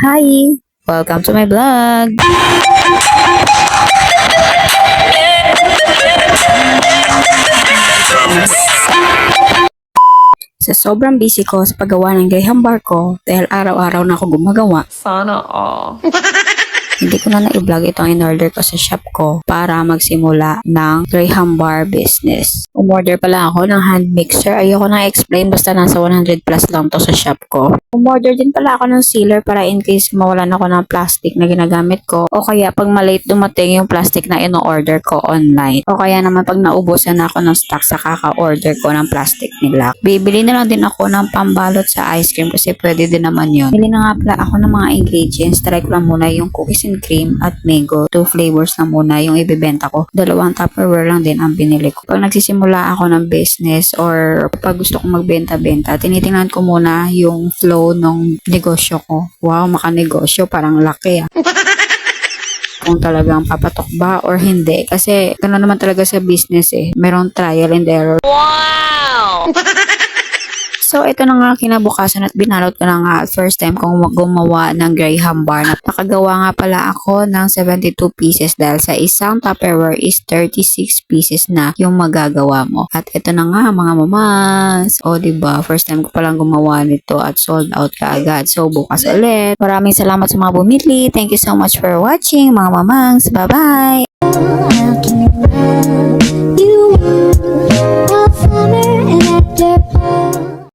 Hi! Welcome to my vlog! Sa sobrang busy ko sa paggawa ng Graham bar ko, dahil araw-araw na ako gumagawa, Sana all. hindi ko na na-vlog itong in-order ko sa shop ko para magsimula ng Graham bar business. Umorder pala ako ng hand mixer. Ayoko na explain, basta nasa 100 plus lang to sa shop ko. Umorder din pala ako ng sealer para in case mawalan ako ng plastic na ginagamit ko, o kaya pag malate dumating yung plastic na ino-order ko online, o kaya naman pag naubusan na ako ng stock sa kaka-order ko ng plastic nila. Bibili na lang din ako ng pambalot sa ice cream kasi pwede din naman yun. Bili na nga pala ako ng mga ingredients. Try ko lang muna yung cookies and cream at mango. 2 flavors na muna yung ibibenta ko. 2 Tupperware lang din ang binili ko. Pag nagsisimula ako ng business or pag gusto kong magbenta-benta, tinitingnan ko muna yung flow ng negosyo ko. Wow, makanegosyo. Parang laki ah. Kung talagang papatok ba or hindi. Kasi gano'n naman talaga sa business eh. Merong trial and error. Wow! So, ito na nga kinabukasan at binalot ko na nga first time kong gumawa ng Graham bar. Nakagawa nga pala ako ng 72 pieces dahil sa isang Tupperware is 36 pieces na yung magagawa mo. At ito na nga mga mamas. O diba, first time ko palang gumawa nito at sold out kaagad. So, bukas ulit. Maraming salamat sa mga bumili. Thank you so much for watching mga mamangs. Bye-bye!